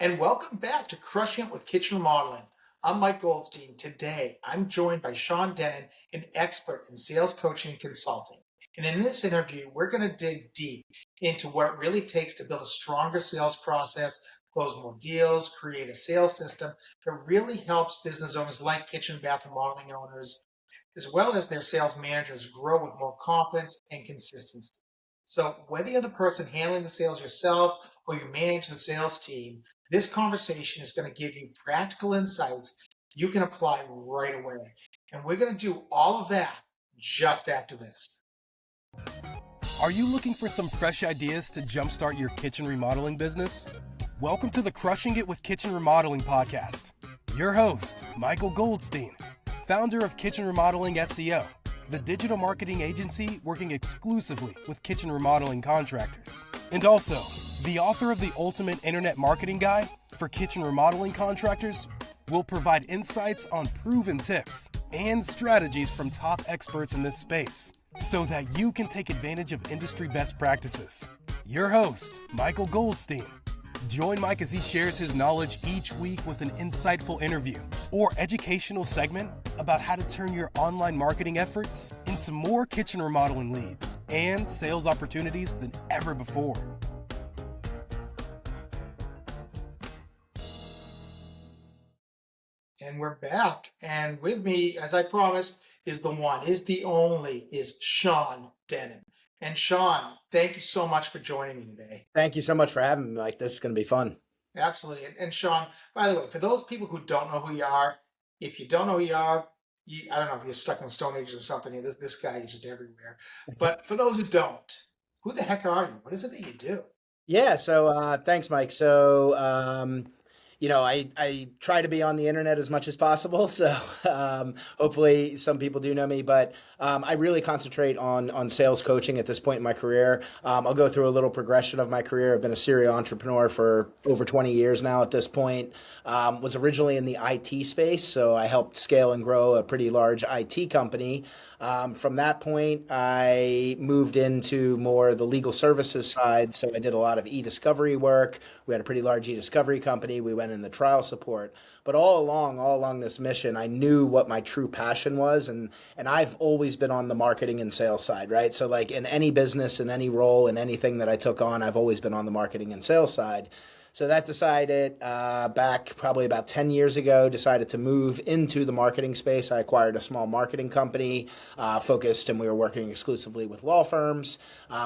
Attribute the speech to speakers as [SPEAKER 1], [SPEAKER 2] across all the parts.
[SPEAKER 1] and welcome back to Crushing It with Kitchen Remodeling. I'm Mike Goldstein. Today, I'm joined by Sean Dennen, an expert in sales coaching and consulting. And in this interview, we're going to dig deep into what it really takes to build a stronger sales process, close more deals, create a sales system that really helps business owners like kitchen, bath, remodeling owners, as well as their sales managers grow with more confidence and consistency. So whether you're the person handling the sales yourself or you manage the sales team, this conversation is going to give you practical insights you can apply right away. And we're going to do all of that just after this.
[SPEAKER 2] Are you looking for some fresh ideas to jumpstart your kitchen remodeling business? Welcome to the Crushing It with Kitchen Remodeling podcast. Your host, Michael Goldstein, founder of Kitchen Remodeling SEO, the digital marketing agency working exclusively with kitchen remodeling contractors, and also the author of the ultimate internet marketing guide for kitchen remodeling contractors, will provide insights on proven tips and strategies from top experts in this space so that you can take advantage of industry best practices. Your host, Michael Goldstein. Join Mike as he shares his knowledge each week with an insightful interview or educational segment about how to turn your online marketing efforts into more kitchen remodeling leads and sales opportunities than ever before.
[SPEAKER 1] And we're back. And with me, as I promised, is the one, is the only, is Sean Dennin. And Sean, thank you so much for joining me today.
[SPEAKER 3] Thank you so much for having me, Mike. This is going to be fun.
[SPEAKER 1] Absolutely. And Sean, by the way, for those people who don't know who you are, if you don't know who you are, I don't know if you're stuck in the Stone Age or something. This guy is just everywhere. But for those who don't, who the heck are you? What is it that you do?
[SPEAKER 3] Yeah, so thanks, Mike. So, I try to be on the internet as much as possible. So hopefully some people do know me, but I really concentrate on sales coaching at this point in my career. I'll go through a little progression of my career. I've been a serial entrepreneur for over 20 years now at this point. Was originally in the IT space, so I helped scale and grow a pretty large IT company. From that point, I moved into more the legal services side. So I did a lot of e-discovery work. We had a pretty large e-discovery company. We went in the trial support. But all along this mission, I knew what my true passion was. And I've always been on the marketing and sales side, right? So like in any business, in any role, in anything that I took on, I've always been on the marketing and sales side. So that decided back probably about 10 years ago, decided to move into the marketing space. I acquired a small marketing company focused, and we were working exclusively with law firms.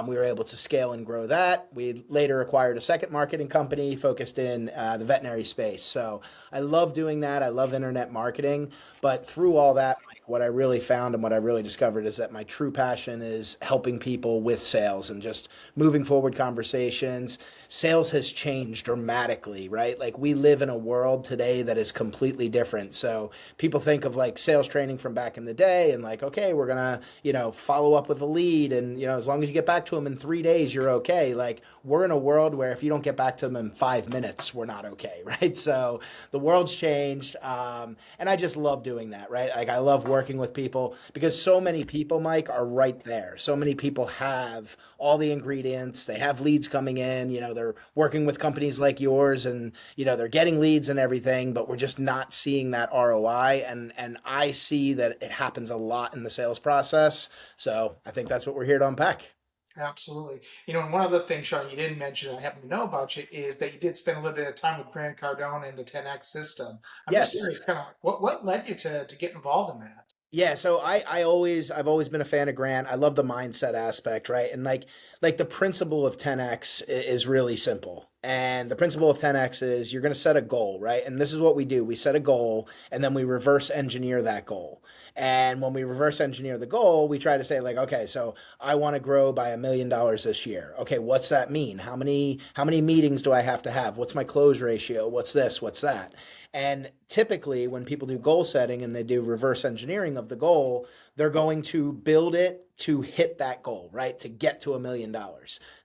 [SPEAKER 3] We were able to scale and grow that. We later acquired a second marketing company focused in the veterinary space. So I love doing that. I love internet marketing. But through all that, like, what I really found and what I really discovered is that my true passion is helping people with sales and just moving forward conversations. Sales has changed dramatically, right? Like we live in a world today that is completely different. So people think of like sales training from back in the day and like, okay, we're going to, follow up with a lead. And, as long as you get back to them in 3 days, you're okay. Like we're in a world where if you don't get back to them in 5 minutes, we're not okay, right? So the world's changed. And I just love doing that, right? Like I love working with people because so many people, Mike, are right there. So many people have all the ingredients. They have leads coming in, they're working with companies like yours and, they're getting leads and everything, but we're just not seeing that ROI. And I see that it happens a lot in the sales process. So I think that's what we're here to unpack.
[SPEAKER 1] Absolutely. And one other thing, Sean, you didn't mention, I happen to know about you, is that you did spend a little bit of time with Grant Cardone and the 10X system. I'm just
[SPEAKER 3] Yes.
[SPEAKER 1] curious, kind of, what led you to get involved in that?
[SPEAKER 3] Yeah, so I've always been a fan of Grant. I love the mindset aspect, right? And like the principle of 10X is really simple. And the principle of 10X is you're going to set a goal, right? And this is what we do. We set a goal and then we reverse engineer that goal. And when we reverse engineer the goal, we try to say like, okay, so I want to grow by $1 million this year. Okay, what's that mean? How many meetings do I have to have? What's my close ratio? What's this? What's that? And typically when people do goal setting and they do reverse engineering of the goal, they're going to build it to hit that goal, right? To get to $1 million.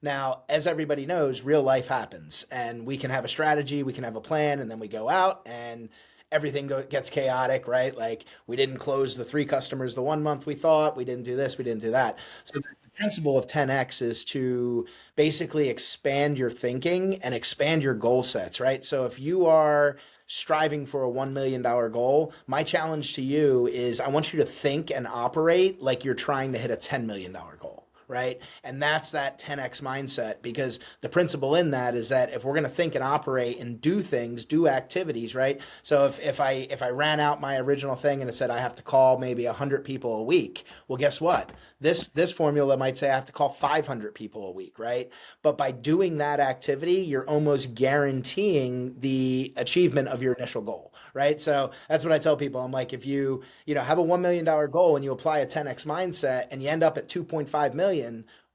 [SPEAKER 3] Now, as everybody knows, real life happens and we can have a strategy, we can have a plan, and then we go out and everything gets chaotic, right? Like we didn't close the 3 customers the one month we thought, we didn't do this, we didn't do that. So principle of 10x is to basically expand your thinking and expand your goal sets, right? So if you are striving for a $1 million goal, my challenge to you is I want you to think and operate like you're trying to hit a $10 million goal. Right. And that's that 10x mindset, because the principle in that is that if we're going to think and operate and do things, do activities, right? So if I ran out my original thing and it said I have to call maybe 100 people a week, well, guess what? This formula might say I have to call 500 people a week, right? But by doing that activity, you're almost guaranteeing the achievement of your initial goal, right? So that's what I tell people. I'm like, if you have a $1 million goal and you apply a 10x mindset and you end up at 2.5 million,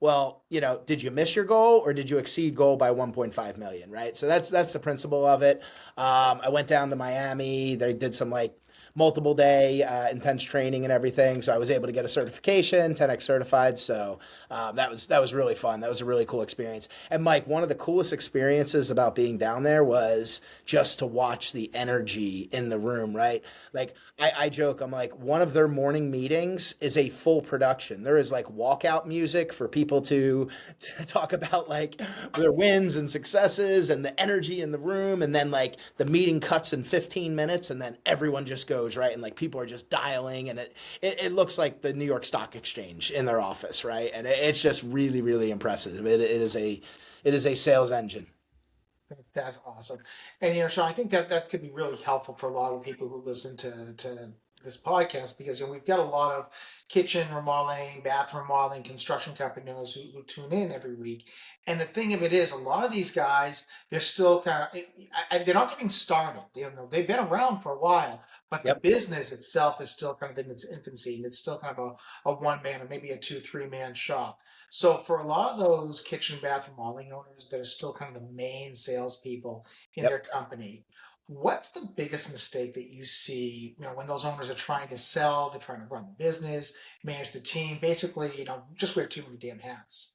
[SPEAKER 3] well, did you miss your goal or did you exceed goal by 1.5 million, right? So that's the principle of it. I went down to Miami. They did some like multiple day intense training and everything. So I was able to get a certification, 10x certified. So that was really fun. That was a really cool experience. And Mike, one of the coolest experiences about being down there was just to watch the energy in the room, right? Like I joke, I'm like, one of their morning meetings is a full production. There is like walkout music for people to talk about like their wins and successes and the energy in the room. And then like the meeting cuts in 15 minutes and then everyone just goes, right? And like people are just dialing and it looks like the New York Stock Exchange in their office, right? And it's just really, really impressive. It is a sales engine.
[SPEAKER 1] That's awesome. And Sean, I think that could be really helpful for a lot of people who listen to this podcast, because we've got a lot of kitchen remodeling, bathroom remodeling, construction companies who tune in every week. And the thing of it is, a lot of these guys, they're still kind of they're not getting started. They've been around for a while, but the
[SPEAKER 3] Yep.
[SPEAKER 1] business itself is still kind of in its infancy, and it's still kind of a one man or maybe a 2-3 man shop. So for a lot of those kitchen and bathroom modeling owners that are still kind of the main salespeople in their
[SPEAKER 3] Yep.
[SPEAKER 1] company, what's the biggest mistake that you see, when those owners are trying to sell, they're trying to run the business, manage the team, basically, just wear too many damn hats?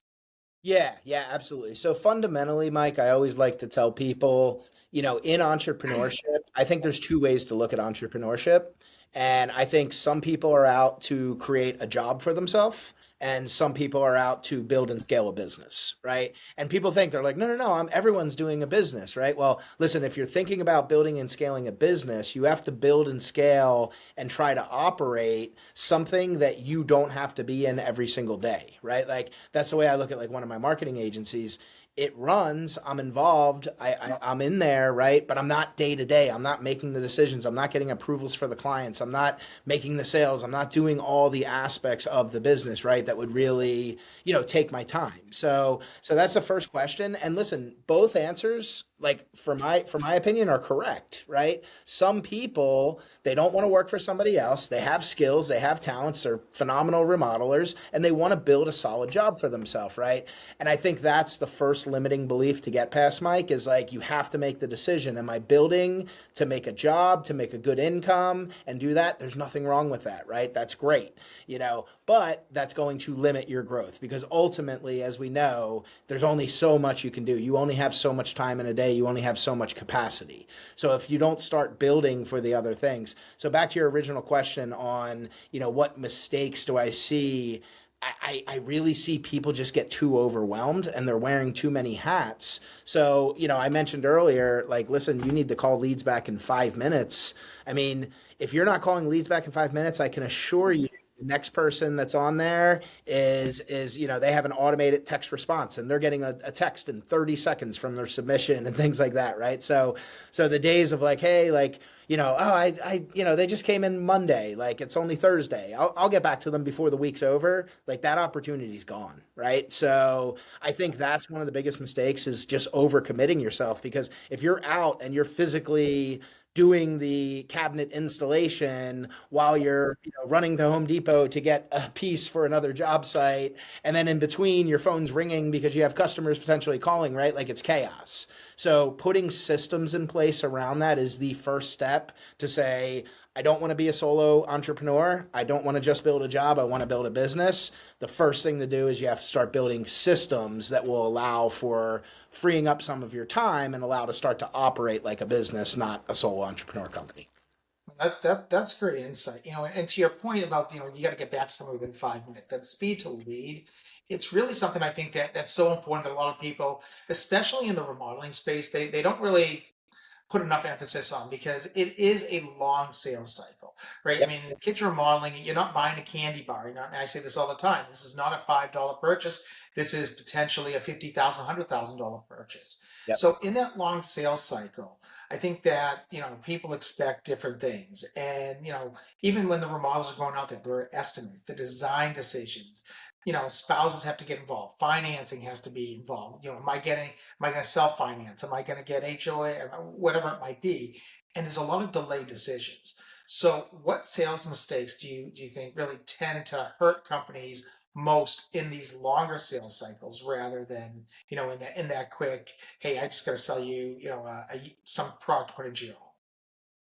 [SPEAKER 3] Yeah, yeah, absolutely. So fundamentally, Mike, I always like to tell people, in entrepreneurship, I think there's two ways to look at entrepreneurship. And I think some people are out to create a job for themselves, and some people are out to build and scale a business, right? And people think they're like, no, no, no, everyone's doing a business, right? Well, listen, if you're thinking about building and scaling a business, you have to build and scale and try to operate something that you don't have to be in every single day, right? Like that's the way I look at like one of my marketing agencies. It runs, I'm involved, I'm in there, right? But I'm not day to day. I'm not making the decisions. I'm not getting approvals for the clients. I'm not making the sales. I'm not doing all the aspects of the business, right? That would really, take my time. So that's the first question. And listen, both answers, like for my opinion, are correct, right? Some people, they don't want to work for somebody else. They have skills, they have talents, they're phenomenal remodelers, and they want to build a solid job for themselves, right? And I think that's the first limiting belief to get past, Mike, is like you have to make the decision. Am I building to make a job, to make a good income and do that? There's nothing wrong with that, right? That's great, but that's going to limit your growth, because ultimately, as we know, there's only so much you can do. You only have so much time in a day. You only have so much capacity. So if you don't start building for the other things. So back to your original question on, what mistakes do I see? I really see people just get too overwhelmed and they're wearing too many hats. So, I mentioned earlier, like, listen, you need to call leads back in 5 minutes. I mean, if you're not calling leads back in 5 minutes, I can assure you the next person that's on there is they have an automated text response and they're getting a text in 30 seconds from their submission and things like that, right? So the days of like, hey, like, they just came in Monday, like it's only Thursday, I'll get back to them before the week's over, like that opportunity's gone, right? So I think that's one of the biggest mistakes, is just overcommitting yourself, because if you're out and you're physically doing the cabinet installation while you're running to Home Depot to get a piece for another job site, and then in between your phone's ringing because you have customers potentially calling, right? Like it's chaos. So putting systems in place around that is the first step to say, I don't want to be a solo entrepreneur. I don't want to just build a job. I want to build a business. The first thing to do is you have to start building systems that will allow for freeing up some of your time and allow to start to operate like a business, not a solo entrepreneur company.
[SPEAKER 1] That's great insight. And to your point about, you got to get back to someone within 5 minutes. That speed to lead It's really something I think that's so important that a lot of people, especially in the remodeling space, they don't really put enough emphasis on because it is a long sales cycle, right? I
[SPEAKER 3] Yep.
[SPEAKER 1] mean, in kitchen remodeling, you're not buying a candy bar. You're not, and I say this all the time. This is not a $5 purchase. This is potentially a $50,000, $100,000 purchase.
[SPEAKER 3] Yep.
[SPEAKER 1] So in that long sales cycle, I think that people expect different things, and even when the remodels are going out there, there are estimates, the design decisions. Spouses have to get involved. Financing has to be involved. Am I going to self finance? Am I going to get HOA? Whatever it might be. And there's a lot of delayed decisions. So, what sales mistakes do you think really tend to hurt companies most in these longer sales cycles rather than in that quick? Hey, I just got to sell you some product to put into your home.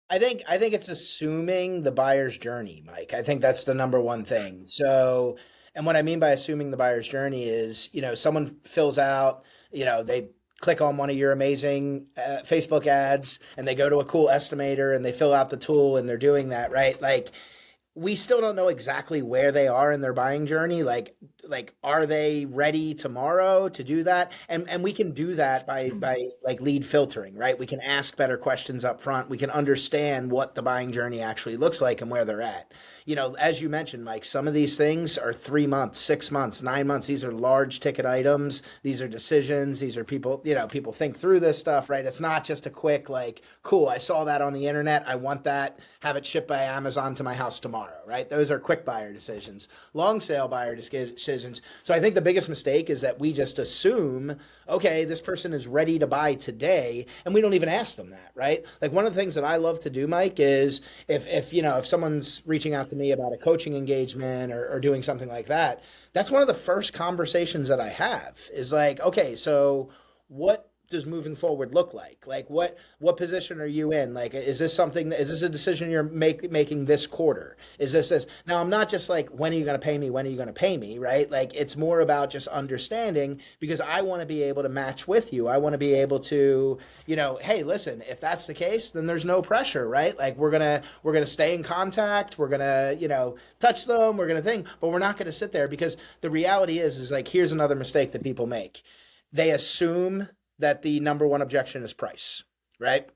[SPEAKER 3] I think it's assuming the buyer's journey, Mike. I think that's the number one thing. So, and what I mean by assuming the buyer's journey is, someone fills out, they click on one of your amazing Facebook ads and they go to a cool estimator and they fill out the tool and they're doing that, right? Like, we still don't know exactly where they are in their buying journey. Like are they ready tomorrow to do that? And we can do that by like lead filtering, right? We can ask better questions up front. We can understand what the buying journey actually looks like and where they're at. As you mentioned, Mike, some of these things are 3 months, 6 months, 9 months. These are large ticket items. These are decisions. These are people, people think through this stuff, right? It's not just a quick, like, cool, I saw that on the internet. I want that, have it shipped by Amazon to my house tomorrow, right? Those are quick buyer decisions, long sale buyer decisions. So I think the biggest mistake is that we just assume, okay, this person is ready to buy today, and we don't even ask them that, right? Like, one of the things that I love to do, Mike, is if someone's reaching out to me about a coaching engagement or doing something like that, that's one of the first conversations that I have is like, okay, so what does moving forward look like? Like, what position are you in? Like, is this a decision you're making this quarter? Is this? Now, I'm not just like, when are you going to pay me? When are you going to pay me? Right? Like, it's more about just understanding, because I want to be able to match with you. I want to be able to, hey, listen, if that's the case, then there's no pressure, right? Like, we're going to stay in contact. We're going to, touch them. We're going to think, but we're not going to sit there, because the reality is like, here's another mistake that people make. They assume that the number one objection is price, right?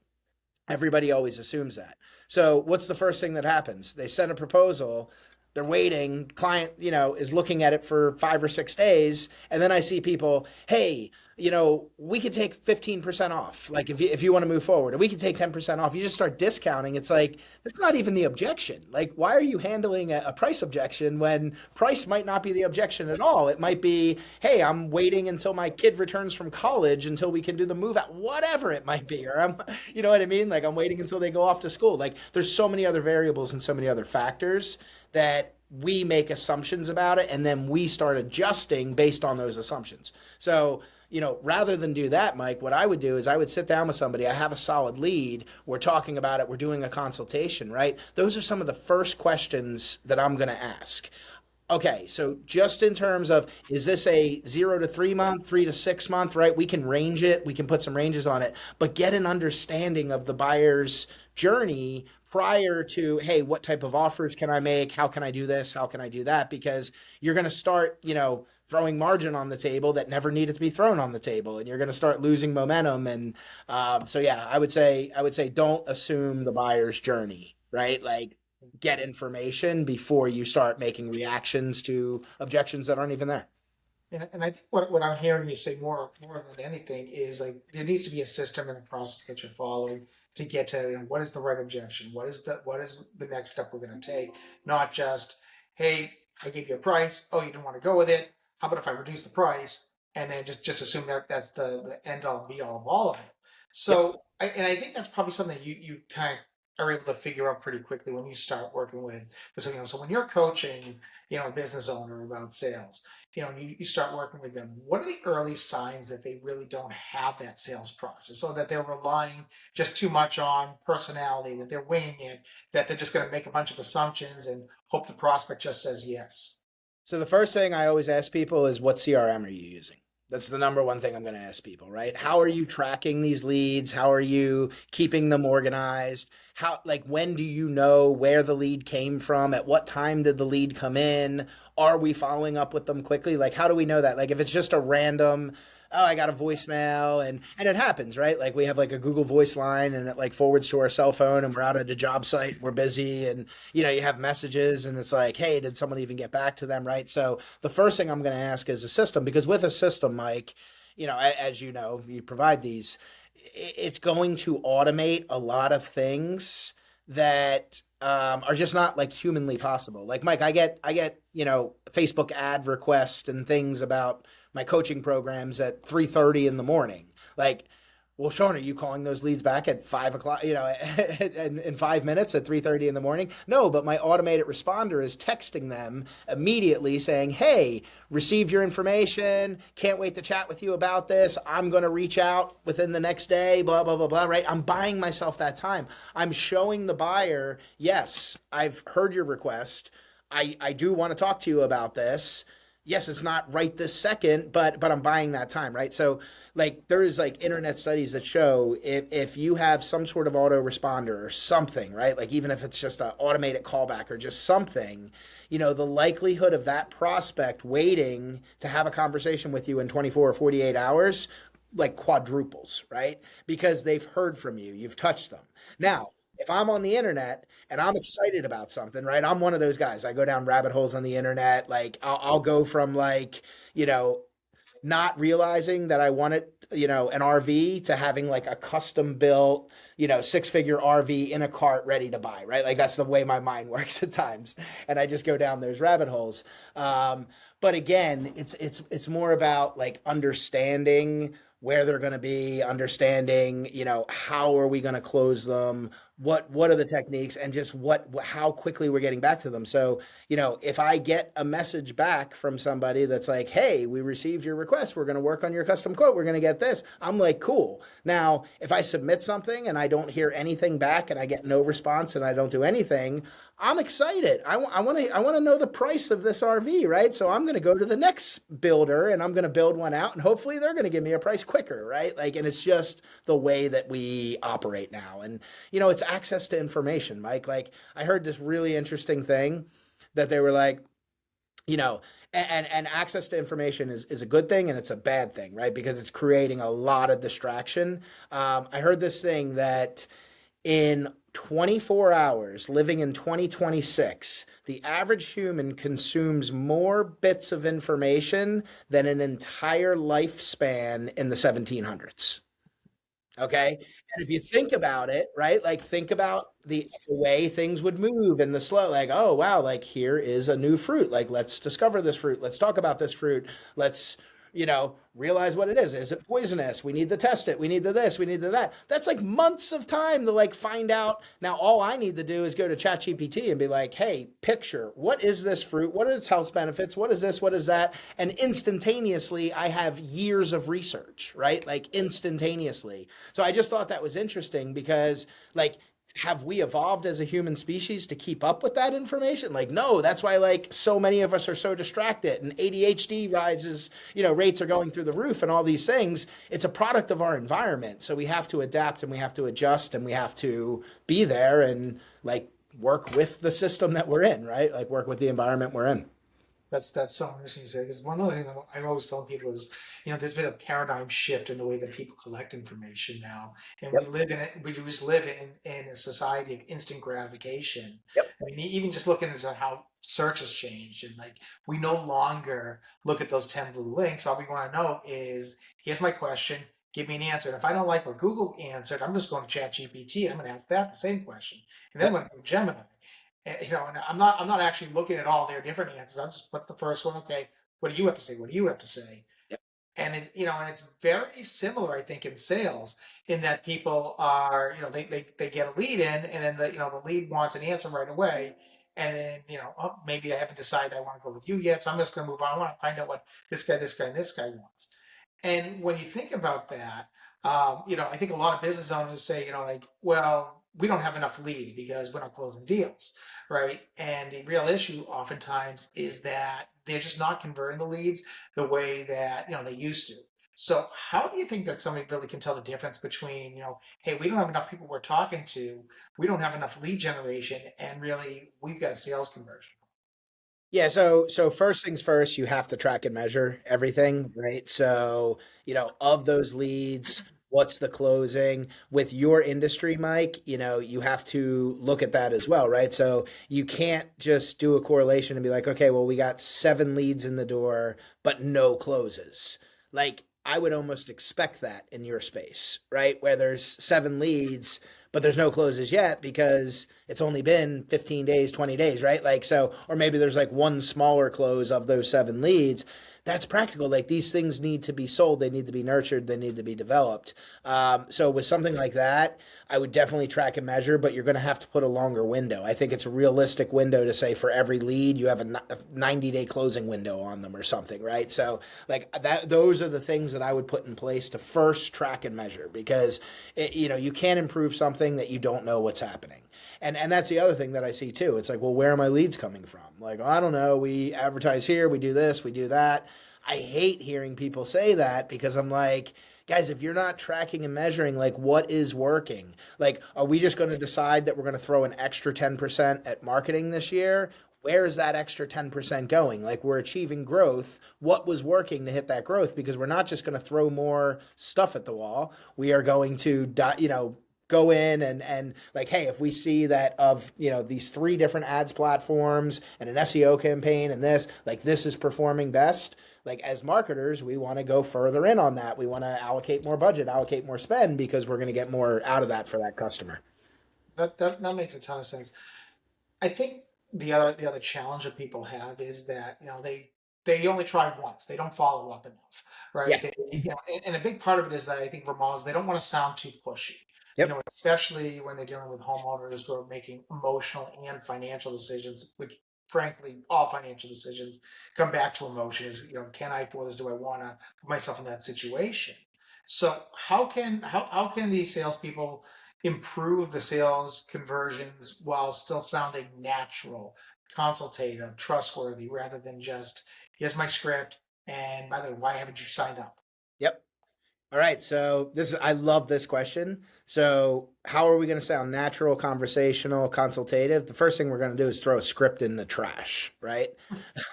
[SPEAKER 3] Everybody always assumes that. So what's the first thing that happens? They send a proposal, they're waiting, client, is looking at it for 5 or 6 days. And then I see people, hey, we could take 15% off. Like, if you want to move forward, and we could take 10% off, you just start discounting. It's like, that's not even the objection. Like, why are you handling a price objection when price might not be the objection at all? It might be, hey, I'm waiting until my kid returns from college until we can do the move out, whatever it might be. Or you know what I mean? Like, I'm waiting until they go off to school. Like, there's so many other variables and so many other factors that we make assumptions about it, and then we start adjusting based on those assumptions. So, rather than do that, Mike, what I would do is I would sit down with somebody. I have a solid lead. We're talking about it. We're doing a consultation, right? Those are some of the first questions that I'm going to ask. Okay, so just in terms of, is this a 0 to 3 month, 3 to 6 month, right? We can range it. We can put some ranges on it, but get an understanding of the buyer's journey prior to, hey, what type of offers can I make? How can I do this? How can I do that? Because you're going to start, throwing margin on the table that never needed to be thrown on the table, and you're going to start losing momentum. And so, yeah, I would say don't assume the buyer's journey, right? Like, get information before you start making reactions to objections that aren't even there.
[SPEAKER 1] And I think what I'm hearing you say more than anything is, like, there needs to be a system and a process that you're following to get to what is the right objection, what is the next step we're going to take, not just, hey, I gave you a price, oh, you didn't want to go with it, how about if I reduce the price, and then just assume that that's the end all be all of all of it. So I think that's probably something you kind of are able to figure out pretty quickly when you start working with something. So when you're coaching, a business owner about sales, you start working with them, what are the early signs that they really don't have that sales process, or that they're relying just too much on personality, that they're winging it, that they're just going to make a bunch of assumptions and hope the prospect just says yes?
[SPEAKER 3] So the first thing I always ask people is, what CRM are you using? That's the number one thing I'm going to ask people, right? How are you tracking these leads? How are you keeping them organized? How, like, when do you know where the lead came from? At what time did the lead come in? Are we following up with them quickly? Like, how do we know that? Like, if it's just a random, oh, I got a voicemail, and it happens, right? Like, we have like a Google Voice line, and it like forwards to our cell phone, and we're out at a job site, we're busy, and you have messages, and it's like, hey, did someone even get back to them, right? So the first thing I'm going to ask is a system, because with a system, Mike, as you know, you provide these, it's going to automate a lot of things that are just not like humanly possible. Like, Mike, I get Facebook ad requests and things about my coaching programs at 3:30 in the morning. Like, well, Sean, are you calling those leads back at 5 o'clock, in 5 minutes at 3:30 in the morning? No, but my automated responder is texting them immediately saying, hey, received your information. Can't wait to chat with you about this. I'm going to reach out within the next day, blah, blah, blah, blah, right? I'm buying myself that time. I'm showing the buyer, yes, I've heard your request. I do want to talk to you about this. Yes, it's not right this second, but I'm buying that time, right? So like there is like internet studies that show if you have some sort of autoresponder or something, right? Like even if it's just an automated callback or just something, the likelihood of that prospect waiting to have a conversation with you in 24 or 48 hours like quadruples, right? Because they've heard from you, you've touched them. Now, if I'm on the internet and I'm excited about something, right? I'm one of those guys. I go down rabbit holes on the internet. Like I'll go from like, not realizing that I wanted, an RV to having like a custom built, 6-figure RV in a cart ready to buy, right? Like that's the way my mind works at times. And I just go down those rabbit holes. But again, it's more about like understanding where they're going to be, understanding, how are we going to close them? What are the techniques, and just how quickly we're getting back to them. So, if I get a message back from somebody that's like, hey, we received your request, we're going to work on your custom quote, we're going to get this, I'm like, cool. Now, if I submit something and I don't hear anything back and I get no response and I don't do anything, I'm excited. I want to know the price of this RV, right? So I'm going to go to the next builder and I'm going to build one out, and hopefully they're going to give me a price quicker, right? Like, and it's just the way that we operate now. And, it's access to information, Mike. Like I heard this really interesting thing that they were like, and access to information is a good thing and it's a bad thing, right? Because it's creating a lot of distraction. I heard this thing that in 24 hours, living in 2026, the average human consumes more bits of information than an entire lifespan in the 1700s. Okay. And if you think about it, right, like think about the way things would move and the slow, like, oh, wow, like here is a new fruit. Like, let's discover this fruit. Let's talk about this fruit. Let's, realize what it is. Is it poisonous? We need to test it. We need to this. We need to that. That's like months of time to like find out. Now, all I need to do is go to ChatGPT and be like, hey, picture, what is this fruit? What are its health benefits? What is this? What is that? And instantaneously, I have years of research, right? Like instantaneously. So I just thought that was interesting because like, have we evolved as a human species to keep up with that information? Like, no, that's why like so many of us are so distracted and ADHD rises, rates are going through the roof and all these things. It's a product of our environment. So we have to adapt and we have to adjust and we have to be there and like work with the system that we're in, right? Like work with the environment we're in.
[SPEAKER 1] That's so interesting to say, because one of the things I've always told people is, there's been a paradigm shift in the way that people collect information now, and
[SPEAKER 3] Yep.
[SPEAKER 1] we just live in a society of instant gratification.
[SPEAKER 3] Yep.
[SPEAKER 1] I mean, even just looking at how search has changed, and like we no longer look at those 10 blue links. All we want to know is, here's my question, give me an answer. And if I don't like what Google answered, I'm just going to ChatGPT. I'm going to ask that the same question, and then I'm going to go to Gemini. And I'm not actually looking at all their different answers. I'm just, what's the first one? Okay, what do you have to say? What do you have to say?
[SPEAKER 3] Yep.
[SPEAKER 1] And and it's very similar, I think, in sales, in that people are, they get a lead in, and then the lead wants an answer right away, and then oh, maybe I haven't decided I want to go with you yet, so I'm just going to move on. I want to find out what this guy, and this guy wants. And when you think about that, I think a lot of business owners say, like, well, we don't have enough leads because we're not closing deals, right? And the real issue oftentimes is that they're just not converting the leads the way that, they used to. So how do you think that somebody really can tell the difference between, hey, we don't have enough people we're talking to, we don't have enough lead generation, and really we've got a sales conversion?
[SPEAKER 3] Yeah, so first things first, you have to track and measure everything, right? So, of those leads, what's the closing? With your industry, Mike, you have to look at that as well, right? So you can't just do a correlation and be like, okay, well, we got 7 leads in the door, but no closes. Like, I would almost expect that in your space, right? Where there's 7 leads, but there's no closes yet because it's only been 15 days, 20 days, right? Like, so, or maybe there's like one smaller close of those 7 leads. That's practical. Like, these things need to be sold. They need to be nurtured. They need to be developed. So with something like that, I would definitely track and measure, but you're going to have to put a longer window. I think it's a realistic window to say for every lead, you have a 90-day closing window on them or something, right? So like that, those are the things that I would put in place to first track and measure, because you can't improve something that you don't know what's happening. And that's the other thing that I see too. It's like, well, where are my leads coming from? Like, I don't know. We advertise here, we do this, we do that. I hate hearing people say that, because I'm like, guys, if you're not tracking and measuring, like, what is working? Like, are we just going to decide that we're going to throw an extra 10% at marketing this year? Where is that extra 10% going? Like, we're achieving growth. What was working to hit that growth? Because we're not just going to throw more stuff at the wall. We are going to, go in and like, hey, if we see that of, these 3 different ads platforms and an SEO campaign and this is performing best, like, as marketers, we want to go further in on that. We want to allocate more budget, allocate more spend, because we're going to get more out of that for that customer.
[SPEAKER 1] That makes a ton of sense. I think the other challenge that people have is that they only try once. They don't follow up enough, right?
[SPEAKER 3] Yeah.
[SPEAKER 1] And a big part of it is that I think Vermont's, they don't want to sound too pushy.
[SPEAKER 3] Yep.
[SPEAKER 1] Especially when they're dealing with homeowners who are making emotional and financial decisions, which frankly, all financial decisions come back to emotion. Is, can I afford this? Do I want to put myself in that situation? So how can these salespeople improve the sales conversions while still sounding natural, consultative, trustworthy, rather than just, here's my script, and by the way, why haven't you signed up?
[SPEAKER 3] Yep. All right, so I love this question. So how are we going to sound natural, conversational, consultative? The first thing we're going to do is throw a script in the trash, right?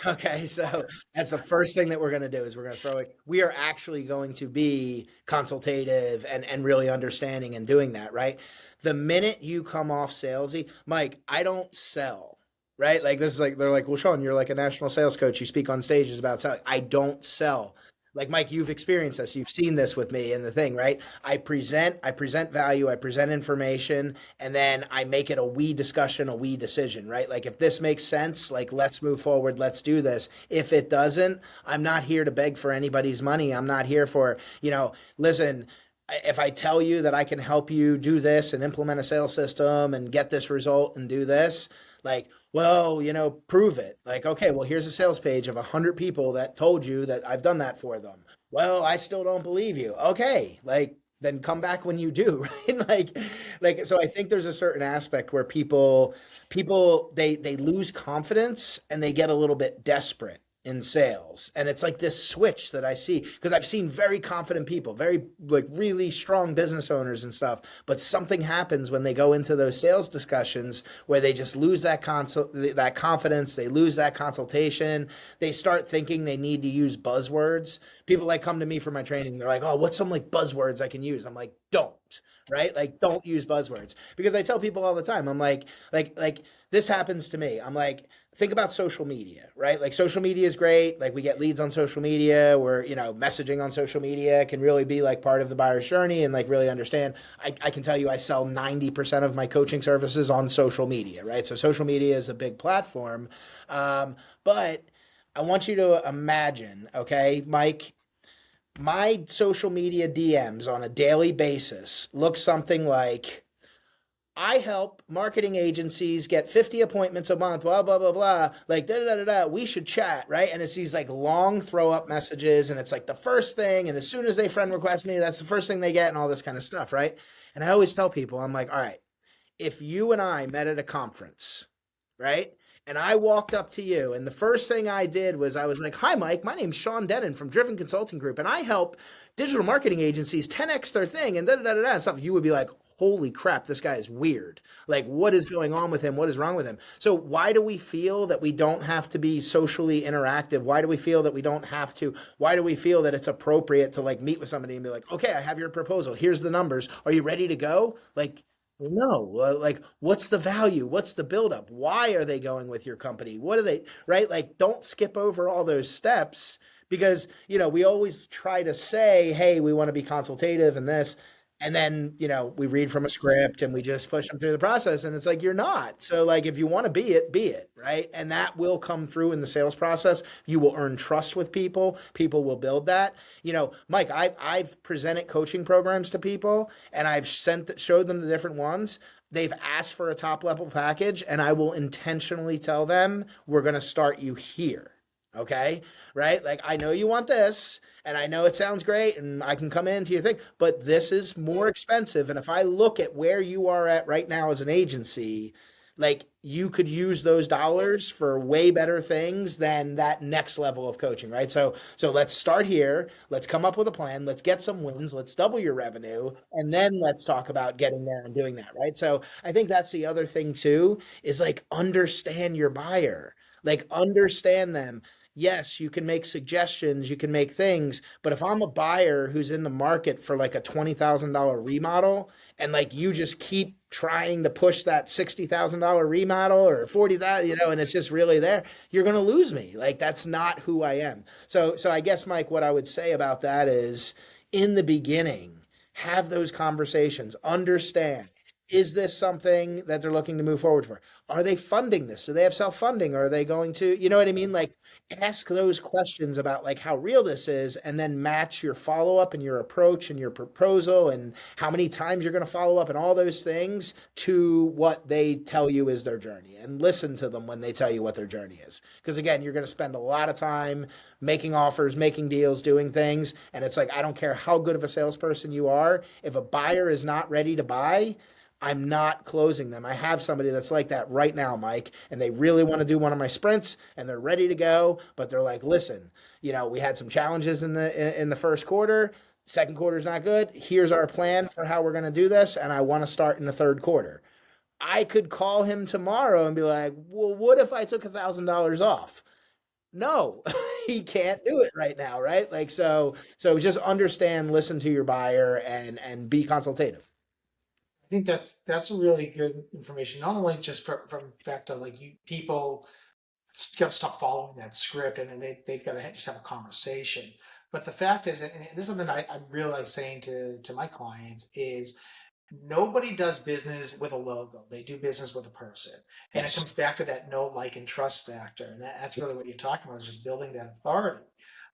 [SPEAKER 3] Okay, so that's the first thing that we're going to do, is we're going to throw it. We are actually going to be consultative and really understanding and doing that, right? The minute you come off salesy, Mike, I don't sell. Right? Like, this is like, they're like, well, Sean, you're like a national sales coach. You speak on stages about selling. I don't sell. Like, Mike, you've experienced this. You've seen this with me in the thing, right? I present value, I present information, and then I make it a we discussion, a we decision, right? Like, if this makes sense, like, let's move forward, let's do this. If it doesn't, I'm not here to beg for anybody's money. I'm not here for, listen, if I tell you that I can help you do this and implement a sales system and get this result and do this, like, well, prove it. Like, okay, well, here's a sales page of 100 people that told you that I've done that for them. Well, I still don't believe you. Okay, like, then come back when you do, right? So I think there's a certain aspect where people they lose confidence and they get a little bit desperate in sales. And it's like this switch that I see, because I've seen very confident people, very like really strong business owners and stuff, but something happens when they go into those sales discussions where they just lose that confidence, they lose that consultation, they start thinking they need to use buzzwords. People like come to me for my training, they're like, oh, what's some like buzzwords I can use? I'm like, don't. Right? Like, don't use buzzwords, because I tell people all the time, I'm like this happens to me. I'm like, think about social media, right? Like, social media is great. Like, we get leads on social media, where, messaging on social media can really be like part of the buyer's journey, and like really understand. I can tell you, I sell 90% of my coaching services on social media, right? So social media is a big platform. But I want you to imagine, okay, Mike, my social media DMs on a daily basis look something like, I help marketing agencies get 50 appointments a month, blah, blah, blah, blah, like, da, da, da, da, we should chat, right? And it's these like long throw up messages, and it's like the first thing, and as soon as they friend request me, that's the first thing they get, and all this kind of stuff, right? And I always tell people, I'm like, all right, if you and I met at a conference, right? and I walked up to you, and the first thing I did was I was like, "Hi, Mike. My name's Sean Dennen from Driven Consulting Group, and I help digital marketing agencies 10x their thing and da da da da and stuff." You would be like, "Holy crap, this guy is weird. Like, what is going on with him? What is wrong with him?" So why do we feel that we don't have to be socially interactive? Why do we feel that we don't have to? Why do we feel that it's appropriate to like meet with somebody and be like, "Okay, I have your proposal. Here's the numbers. Are you ready to go?" Like, no, like what's the value? What's the buildup? Why are they going with your company? What are they, right? Like, don't skip over all those steps because, we always try to say, hey, we want to be consultative and this. And then, we read from a script and we just push them through the process. And it's like, you're not. So like, if you want to be it, right? And that will come through in the sales process. You will earn trust with people. People will build that. Mike, I've presented coaching programs to people and I've showed them the different ones. They've asked for a top level package and I will intentionally tell them, we're going to start you here. Okay. Right. Like, I know you want this and I know it sounds great and I can come into your thing, but this is more expensive. And if I look at where you are at right now as an agency, like you could use those dollars for way better things than that next level of coaching. Right. So let's start here. Let's come up with a plan. Let's get some wins. Let's double your revenue. And then let's talk about getting there and doing that. Right. So I think that's the other thing too, is like understand your buyer, like understand them. Yes, you can make suggestions, you can make things, but if I'm a buyer who's in the market for like a $20,000 remodel and like you just keep trying to push that $60,000 remodel or 40,000, and it's just really there, you're going to lose me. Like, that's not who I am. So I guess, Mike, what I would say about that is in the beginning, have those conversations, understand. Is this something that they're looking to move forward for? Are they funding this? Do they have self-funding? Or are they going to, you know what I mean? Like, ask those questions about like how real this is and then match your follow-up and your approach and your proposal and how many times you're going to follow up and all those things to what they tell you is their journey, and listen to them when they tell you what their journey is. Because again, you're going to spend a lot of time making offers, making deals, doing things. And it's like, I don't care how good of a salesperson you are. If a buyer is not ready to buy, I'm not closing them. I have somebody that's like that right now, Mike, and they really want to do one of my sprints and they're ready to go, but they're like, listen, we had some challenges in the first quarter. Second quarter is not good. Here's our plan for how we're going to do this, and I want to start in the third quarter. I could call him tomorrow and be like, well, what if I took $1,000 off? No, he can't do it right now, right? Like, so just understand, listen to your buyer and be consultative.
[SPEAKER 1] I think that's a really good information. Not only just from fact of like people got to stop following that script and then they've got to just have a conversation. But the fact is, and this is something I'm really saying to my clients is, nobody does business with a logo. They do business with a person. And it comes back to that know, like, and trust factor. And that's really what you're talking about, is just building that authority.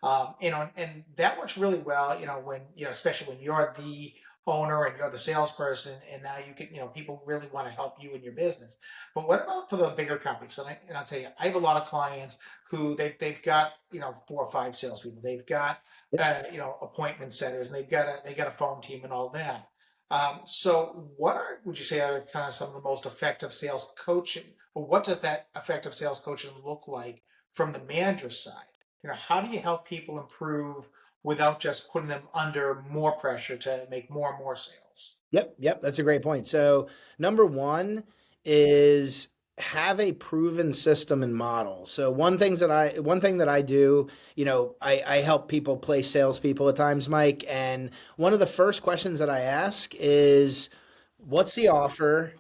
[SPEAKER 1] And that works really well, when, especially when you're the owner and you're the salesperson, and now you can, people really want to help you in your business. But what about for the bigger companies? And I'll tell you, I have a lot of clients who they've got, 4 or 5 salespeople. They've got, appointment setters, and they got a phone team and all that. So would you say are kind of some of the most effective sales coaching, or what does that effective sales coaching look like from the manager's side? How do you help people improve without just putting them under more pressure to make more and more sales?
[SPEAKER 3] Yep. That's a great point. So number one is have a proven system and model. So one thing that I do, I help people place salespeople at times, Mike. And one of the first questions that I ask is, what's the offer?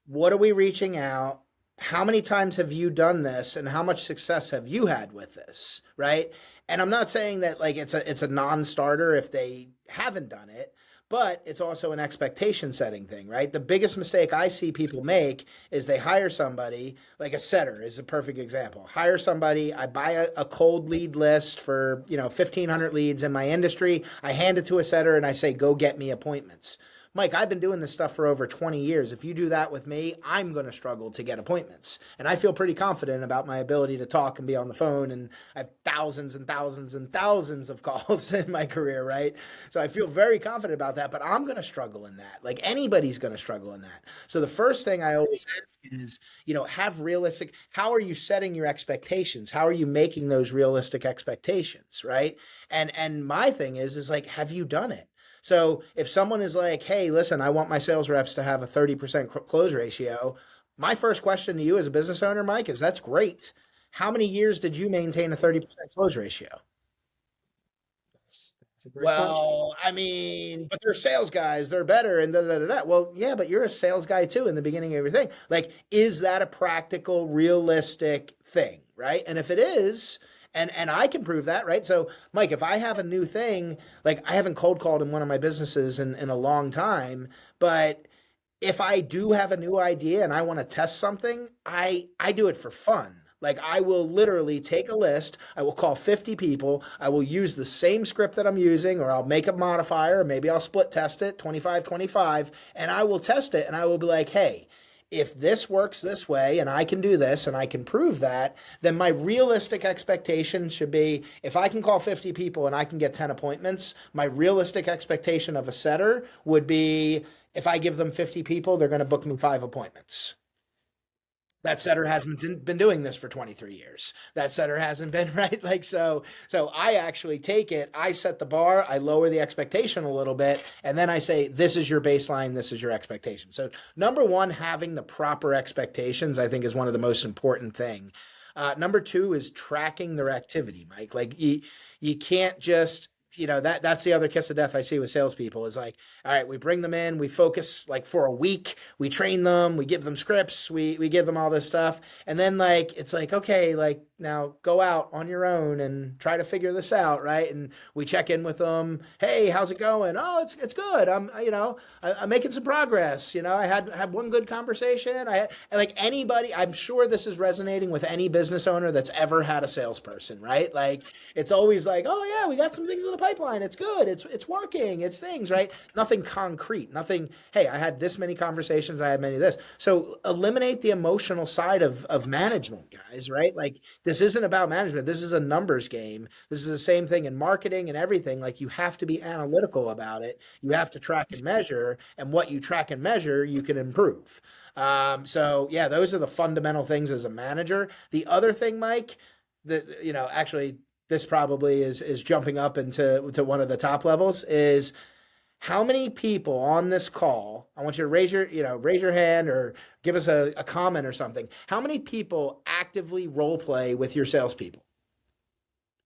[SPEAKER 3] What are we reaching out? How many times have you done this, and how much success have you had with this? Right. And I'm not saying that like it's a non-starter if they haven't done it, but it's also an expectation setting thing, right? The biggest mistake I see people make is they hire somebody, like a setter is a perfect example. Hire somebody, I buy a cold lead list for, 1,500 leads in my industry. I hand it to a setter and I say, go get me appointments. Mike, I've been doing this stuff for over 20 years. If you do that with me, I'm going to struggle to get appointments. And I feel pretty confident about my ability to talk and be on the phone. And I have thousands and thousands and thousands of calls in my career, right? So I feel very confident about that, but I'm going to struggle in that. Like anybody's going to struggle in that. So the first thing I always ask is, have realistic, how are you setting your expectations? How are you making those realistic expectations, right? And my thing is like, have you done it? So if someone is like, hey, listen, I want my sales reps to have a 30% close ratio, my first question to you as a business owner, Mike, is that's great. How many years did you maintain a 30% close ratio? Well, I mean, but they're sales guys, they're better and da da da da. Well, yeah, but you're a sales guy too in the beginning of everything. Like, is that a practical, realistic thing, right? And if it is, and I can prove that, right? So, Mike, if I have a new thing, like I haven't cold called in one of my businesses in a long time, but if I do have a new idea and I want to test something, I do it for fun. Like I will literally take a list, I will call 50 people, I will use the same script that I'm using, or I'll make a modifier, or maybe I'll split test it, 25-25, and I will test it and I will be like, hey, if this works this way and I can do this and I can prove that, then my realistic expectation should be if I can call 50 people and I can get 10 appointments, my realistic expectation of a setter would be if I give them 50 people, they're going to book me 5 appointments. That setter hasn't been doing this for 23 years. That setter hasn't been, right? Like, so I actually take it, I set the bar, I lower the expectation a little bit, and then I say, this is your baseline, this is your expectation. So number one, having the proper expectations, I think is one of the most important thing. Number two is tracking their activity, Mike. Like you can't just, that's the other kiss of death I see with salespeople is like, all right, we bring them in, we focus like for a week, we train them, we give them scripts, we give them all this stuff. And then like, it's like, okay, like now go out on your own and try to figure this out. Right. And we check in with them. Hey, how's it going? Oh, it's good. I'm making some progress. I had one good conversation. Like anybody, I'm sure this is resonating with any business owner that's ever had a salesperson, right? Like it's always like, oh yeah, we got some things in the pipeline. It's good. It's working. It's things, right? Nothing concrete, nothing. Hey, I had this many conversations. I had many of this. So eliminate the emotional side of management, guys, right? Like this isn't about management. This is a numbers game. This is the same thing in marketing and everything. Like you have to be analytical about it. You have to track and measure, and what you track and measure, you can improve. So yeah, those are the fundamental things as a manager. The other thing, Mike, that, actually this probably is jumping up into one of the top levels is how many people on this call, I want you to raise your hand or give us a comment or something. How many people actively role play with your salespeople?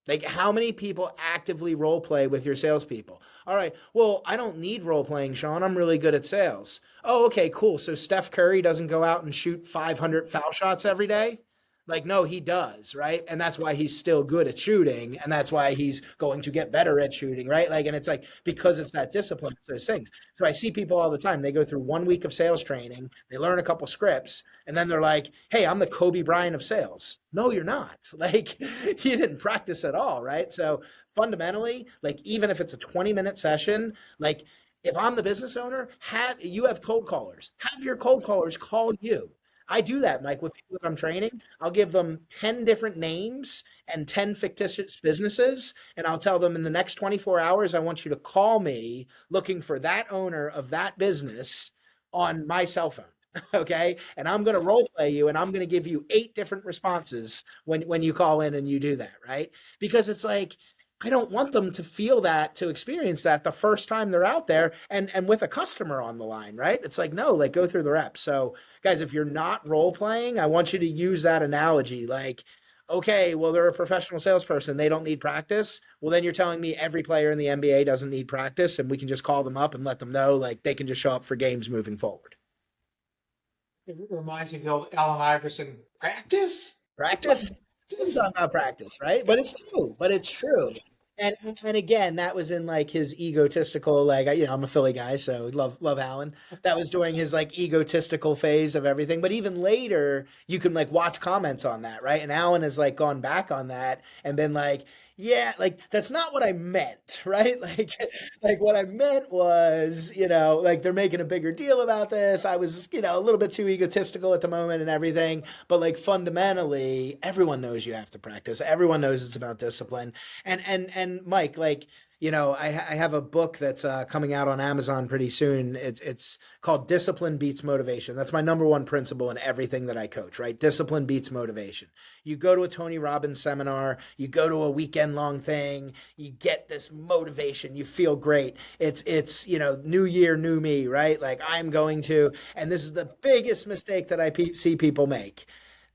[SPEAKER 3] Like how many people actively role play with your salespeople? All right. Well, I don't need role playing, Sean. I'm really good at sales. Oh, okay, cool. So Steph Curry doesn't go out and shoot 500 foul shots every day? Like, no, he does, right? And that's why he's still good at shooting. And that's why he's going to get better at shooting, right? Like, and it's like, because it's that discipline, it's those things. So I see people all the time. They go through 1 week of sales training. They learn a couple scripts. And then they're like, hey, I'm the Kobe Bryant of sales. No, you're not. Like, you didn't practice at all, right? So fundamentally, like, even if it's a 20-minute session, like, if I'm the business owner, you have cold callers. Have your cold callers call you. I do that, Mike, with people that I'm training. I'll give them 10 different names and 10 fictitious businesses, and I'll tell them in the next 24 hours, I want you to call me looking for that owner of that business on my cell phone. Okay. And I'm going to role play you, and I'm going to give you 8 different responses when you call in and you do that. Right. Because it's like, I don't want them to feel that, to experience that the first time they're out there and with a customer on the line, right? It's like, no, like go through the reps. So guys, if you're not role playing, I want you to use that analogy. Like, okay, well, they're a professional salesperson. They don't need practice. Well, then you're telling me every player in the NBA doesn't need practice, and we can just call them up and let them know, like they can just show up for games moving forward.
[SPEAKER 1] It reminds me of the old Allen Iverson, practice?
[SPEAKER 3] It's not about practice, right? But it's true. And again, that was in like his egotistical, like, I'm a Philly guy, so love Allen. That was during his like egotistical phase of everything. But even later, you can like watch comments on that, right? And Allen has like gone back on that and been like, Yeah, like that's not what I meant, right? Like what I meant was, like they're making a bigger deal about this. I was, a little bit too egotistical at the moment and everything, but like fundamentally, everyone knows you have to practice. Everyone knows it's about discipline. And Mike, like, I have a book that's coming out on Amazon pretty soon. It's called Discipline Beats Motivation. That's my number one principle in everything that I coach, right? Discipline beats motivation. You go to a Tony Robbins seminar, you go to a weekend long thing, you get this motivation, you feel great. It's new year, new me, right? Like I'm going to, and this is the biggest mistake that I see people make.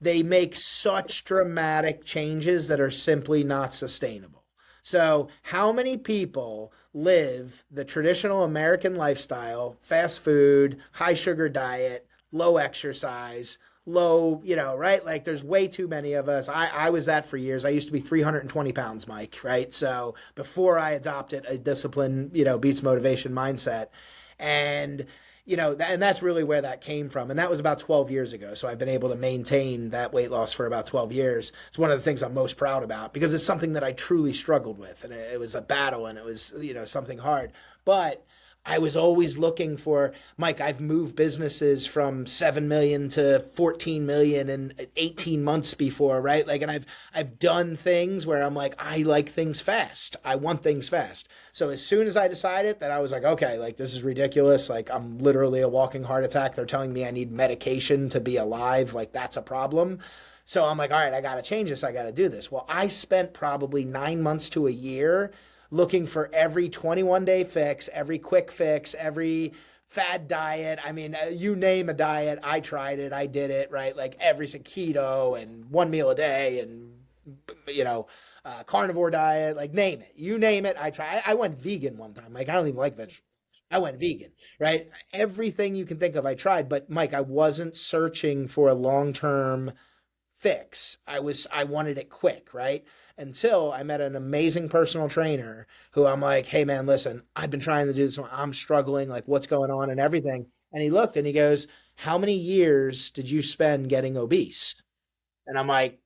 [SPEAKER 3] They make such dramatic changes that are simply not sustainable. So, how many people live the traditional American lifestyle, fast food, high sugar diet, low exercise, low, right? Like there's way too many of us. I was that for years. I used to be 320 pounds, Mike, right? So, before I adopted a discipline, beats motivation mindset. And and that's really where that came from. And that was about 12 years ago. So I've been able to maintain that weight loss for about 12 years. It's one of the things I'm most proud about because it's something that I truly struggled with. And it was a battle and it was, something hard. But I was always looking for, Mike, I've moved businesses from 7 million to 14 million in 18 months before, right? Like, and I've done things where I'm like, I like things fast. I want things fast. So as soon as I decided that I was like, okay, like this is ridiculous. Like I'm literally a walking heart attack. They're telling me I need medication to be alive. Like that's a problem. So I'm like, all right, I got to change this. I got to do this. Well, I spent probably 9 months to a year looking for every 21-day fix, every quick fix, every fad diet. I mean, you name a diet, I tried it, I did it, right? Like every keto and one meal a day and, carnivore diet, like name it. You name it, I tried. I went vegan one time. Like I don't even like vegetables. I went vegan, right? Everything you can think of, I tried. But Mike, I wasn't searching for a long-term fix. I wanted it quick, right? Until I met an amazing personal trainer who I'm like, hey man, listen, I've been trying to do this. I'm struggling, like what's going on and everything. And he looked and he goes, how many years did you spend getting obese? And I'm like,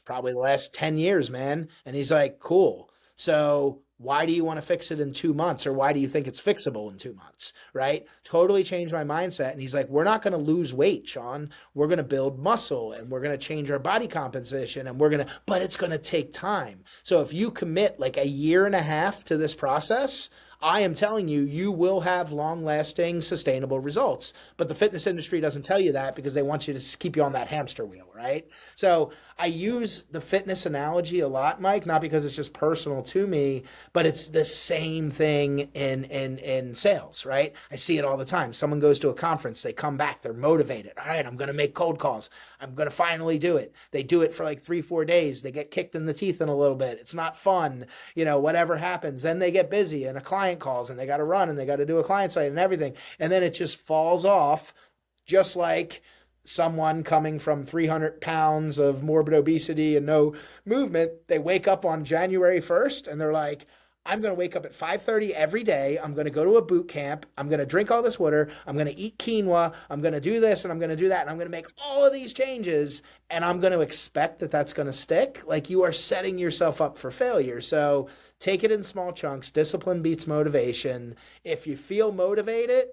[SPEAKER 3] probably the last 10 years, man. And he's like, cool. So why do you want to fix it in 2 months? Or why do you think it's fixable in 2 months? Right? Totally changed my mindset. And he's like, we're not going to lose weight, Sean. We're going to build muscle and we're going to change our body composition and but it's going to take time. So if you commit like a year and a half to this process, I am telling you, you will have long-lasting, sustainable results. But the fitness industry doesn't tell you that because they want you to keep you on that hamster wheel, right? So I use the fitness analogy a lot, Mike, not because it's just personal to me, but it's the same thing in sales, right? I see it all the time. Someone goes to a conference, they come back, they're motivated. All right, I'm going to make cold calls. I'm going to finally do it. They do it for like 3-4 days. They get kicked in the teeth in a little bit. It's not fun, whatever happens. Then they get busy and a client calls and they got to run and they got to do a client site and everything. And then it just falls off, just like someone coming from 300 pounds of morbid obesity and no movement. They wake up on January 1st and they're like, I'm going to wake up at 5:30 every day. I'm going to go to a boot camp. I'm going to drink all this water. I'm going to eat quinoa. I'm going to do this and I'm going to do that. And I'm going to make all of these changes. And I'm going to expect that that's going to stick. Like you are setting yourself up for failure. So take it in small chunks. Discipline beats motivation. If you feel motivated,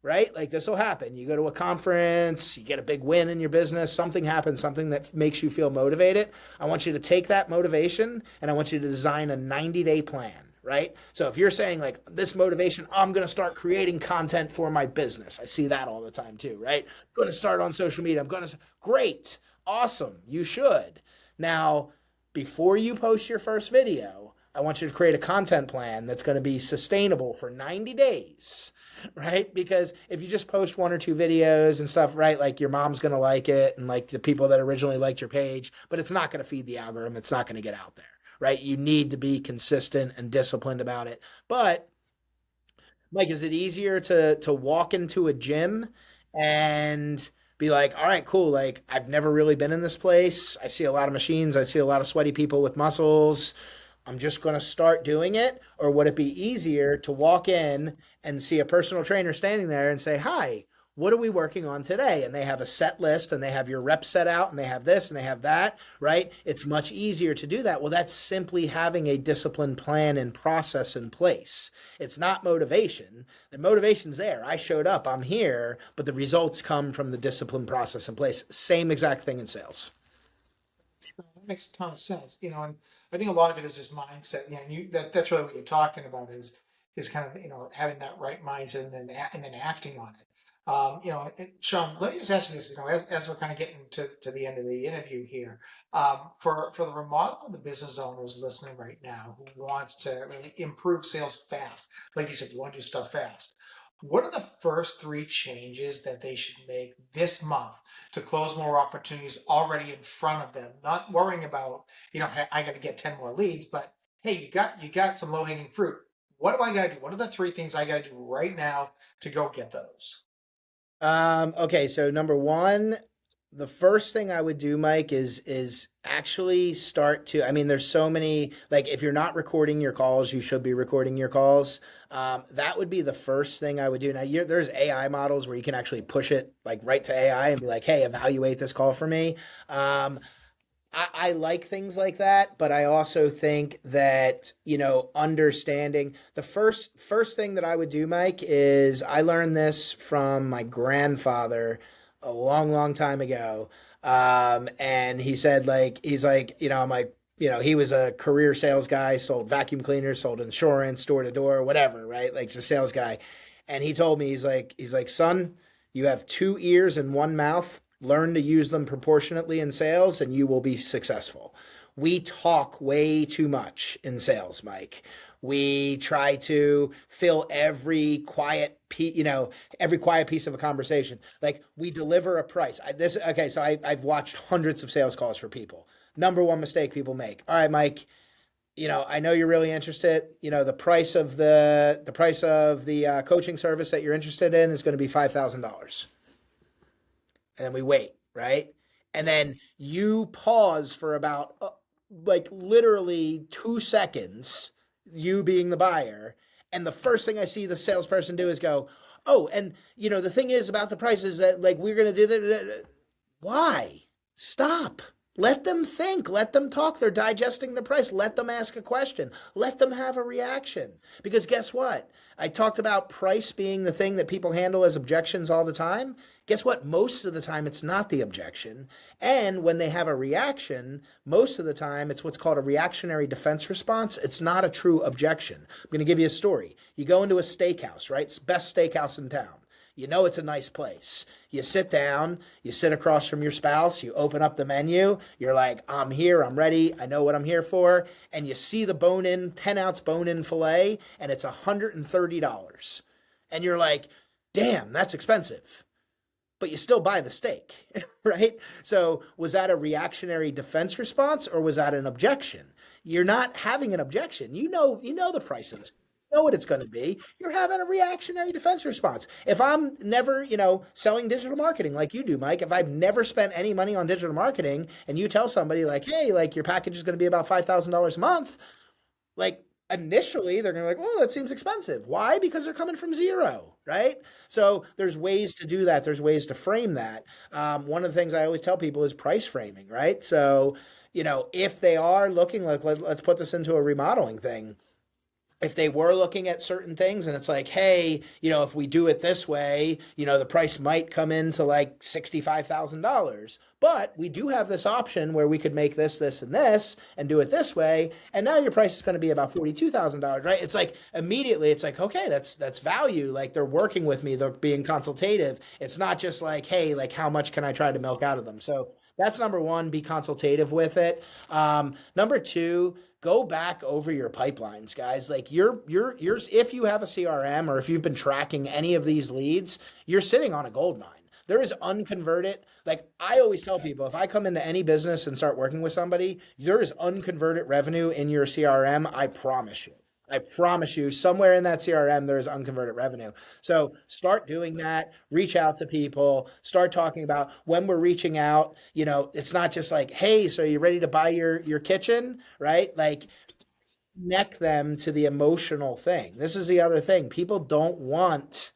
[SPEAKER 3] right? Like this will happen. You go to a conference, you get a big win in your business, something happens, something that makes you feel motivated. I want you to take that motivation and I want you to design a 90-day plan. Right? So if you're saying like this motivation, I'm going to start creating content for my business. I see that all the time too, right? I'm going to start on social media. Great. Awesome. You should. Now, before you post your first video, I want you to create a content plan that's going to be sustainable for 90 days, right? Because if you just post 1 or 2 videos and stuff, right? Like your mom's going to like it and like the people that originally liked your page, but it's not going to feed the algorithm. It's not going to get out there. Right? You need to be consistent and disciplined about it. But Mike, is it easier to walk into a gym and be like, all right, cool. Like I've never really been in this place. I see a lot of machines. I see a lot of sweaty people with muscles. I'm just going to start doing it. Or would it be easier to walk in and see a personal trainer standing there and say, hi, what are we working on today? And they have a set list and they have your reps set out and they have this and they have that, right? It's much easier to do that. Well, that's simply having a disciplined plan and process in place. It's not motivation. The motivation's there. I showed up, I'm here, but the results come from the disciplined process in place. Same exact thing in sales.
[SPEAKER 1] That makes a ton of sense, and I think a lot of it is just mindset. And that's really what you're talking about is kind of having that right mindset and then acting on it. Sean, let me just ask you this. As we're kind of getting to the end of the interview here, for the remodel of the business owners listening right now who wants to really improve sales fast, like you said, you want to do stuff fast. What are the first three changes that they should make this month to close more opportunities already in front of them? Not worrying about, hey, I got to get 10 more leads, but hey, you got some low hanging fruit. What do I got to do? What are the three things I got to do right now to go get those?
[SPEAKER 3] Okay, so number one, the first thing I would do, Mike, is actually start to. I mean, there's so many. Like, if you're not recording your calls, you should be recording your calls. That would be the first thing I would do. Now, there's AI models where you can actually push it like right to AI and be like, "Hey, evaluate this call for me." I like things like that, but I also think that, understanding the first thing that I would do, Mike, is I learned this from my grandfather a long, long time ago. And he said, I'm like, he was a career sales guy, sold vacuum cleaners, sold insurance, door to door, whatever, right? Like, just a sales guy. And he told me, he's like, son, you have two ears and one mouth. Learn to use them proportionately in sales and you will be successful. We talk way too much in sales, Mike. We try to fill every quiet piece of a conversation. Like, we deliver a price. I've watched hundreds of sales calls for people. Number one mistake people make. All right, Mike, I know you're really interested. The price of the coaching service that you're interested in is going to be $5,000. And then we wait, right? And then you pause for about literally 2 seconds, you being the buyer. And the first thing I see the salesperson do is go, oh, and the thing is about the price is that we're going to do that. Why? Stop. Let them think. Let them talk. They're digesting the price. Let them ask a question. Let them have a reaction. Because guess what? I talked about price being the thing that people handle as objections all the time. Guess what? Most of the time, it's not the objection. And when they have a reaction, most of the time, it's what's called a reactionary defense response. It's not a true objection. I'm going to give you a story. You go into a steakhouse, right? It's the best steakhouse in town. It's a nice place. You sit down, you sit across from your spouse, you open up the menu, you're like, I'm here, I'm ready, I know what I'm here for. And you see the 10-ounce bone-in filet, and it's $130. And you're like, damn, that's expensive. But you still buy the steak, right? So was that a reactionary defense response or was that an objection? You're not having an objection. You know the price of this. Know what it's going to be. You're having a reactionary defense response. If I'm never, selling digital marketing like you do, Mike, if I've never spent any money on digital marketing and you tell somebody hey, your package is going to be about $5,000 a month, initially they're going to be like, oh, that seems expensive. Why? Because they're coming from zero, right? So there's ways to do that. There's ways to frame that. One of the things I always tell people is price framing, right? So, if they are looking let's put this into a remodeling thing. If they were looking at certain things and it's like, hey, if we do it this way, the price might come into $65,000, but we do have this option where we could make this, this, and this and do it this way. And now your price is going to be about $42,000, right? It's immediately it's okay, that's value. They're working with me. They're being consultative. It's not just hey, how much can I try to milk out of them? So that's number one, be consultative with it. Number two, go back over your pipelines, guys. If you have a CRM or if you've been tracking any of these leads, you're sitting on a gold mine. There is unconverted. I always tell people, if I come into any business and start working with somebody, there is unconverted revenue in your CRM. I promise you. I promise you, somewhere in that CRM, there is unconverted revenue. So start doing that. Reach out to people. Start talking about when we're reaching out. It's not just hey, so you ready to buy your kitchen, right? Connect them to the emotional thing. This is the other thing. People don't want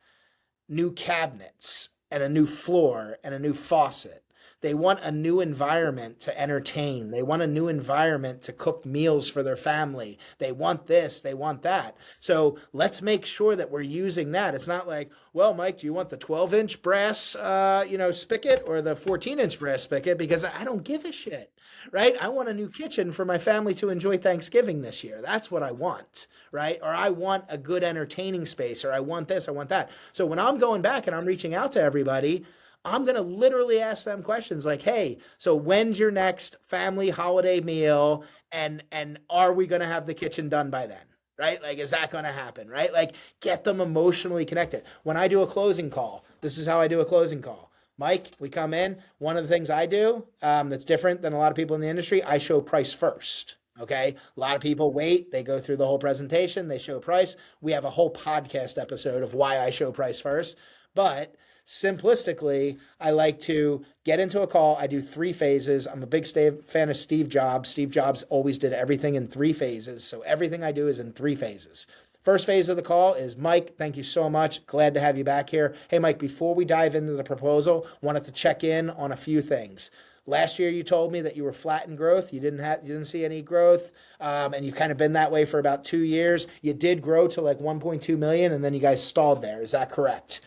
[SPEAKER 3] new cabinets and a new floor and a new faucet. They want a new environment to entertain. They want a new environment to cook meals for their family. They want this, they want that. So let's make sure that we're using that. It's not like, well, Mike, do you want the 12-inch brass, spigot or the 14-inch brass spigot? Because I don't give a shit, right? I want a new kitchen for my family to enjoy Thanksgiving this year. That's what I want, right? Or I want a good entertaining space, or I want this, I want that. So when I'm going back and I'm reaching out to everybody, I'm going to literally ask them questions like, hey, so when's your next family holiday meal? And are we going to have the kitchen done by then? Right? Like, is that going to happen? Right? Like, get them emotionally connected. When I do a closing call, this is how I do a closing call. Mike, we come in. One of the things I do that's different than a lot of people in the industry, I show price first. Okay. A lot of people wait. They go through the whole presentation. They show price. We have a whole podcast episode of why I show price first. But simplistically, I like to get into a call. I do 3 phases. I'm a big fan of Steve Jobs. Steve Jobs always did everything in 3 phases. So everything I do is in 3 phases. First phase of the call is, Mike, thank you so much. Glad to have you back here. Hey, Mike, before we dive into the proposal, wanted to check in on a few things. Last year, you told me that you were flat in growth. You didn't see any growth, and you've kind of been that way for about 2 years. You did grow to like 1.2 million, and then you guys stalled there. Is that correct?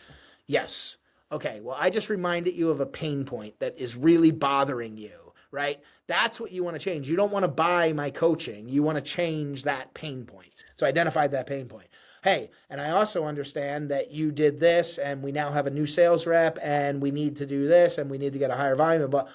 [SPEAKER 3] Yes. Okay, well, I just reminded you of a pain point that is really bothering you, right? That's what you want to change. You don't want to buy my coaching. You want to change that pain point. So I identified that pain point. Hey, and I also understand that you did this, and we now have a new sales rep, and we need to do this, and we need to get a higher volume. But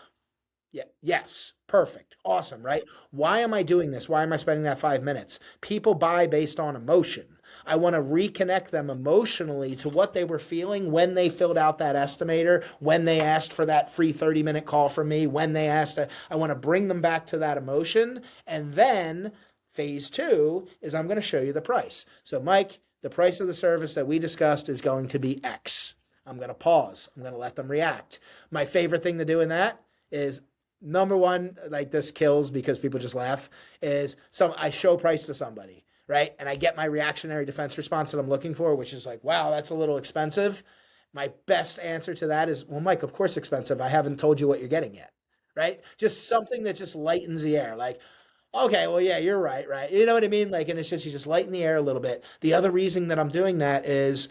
[SPEAKER 3] yeah, yes, perfect, awesome, right? Why am I doing this? Why am I spending that 5 minutes? People buy based on emotion. I want to reconnect them emotionally to what they were feeling when they filled out that estimator, when they asked for that free 30-minute call from me, when they asked, I want to bring them back to that emotion. And then phase 2 is I'm going to show you the price. So Mike, the price of the service that we discussed is going to be X. I'm going to pause. I'm going to let them react. My favorite thing to do in that is, number one, like this kills because people just laugh, is I show price to somebody, right? And I get my reactionary defense response that I'm looking for, which is like, wow, that's a little expensive. My best answer to that is, well, Mike, of course expensive. I haven't told you what you're getting yet, right? Just something that just lightens the air. Like, okay, well, yeah, you're right, right? You know what I mean? Like, and it's just, you just lighten the air a little bit. The other reason that I'm doing that is,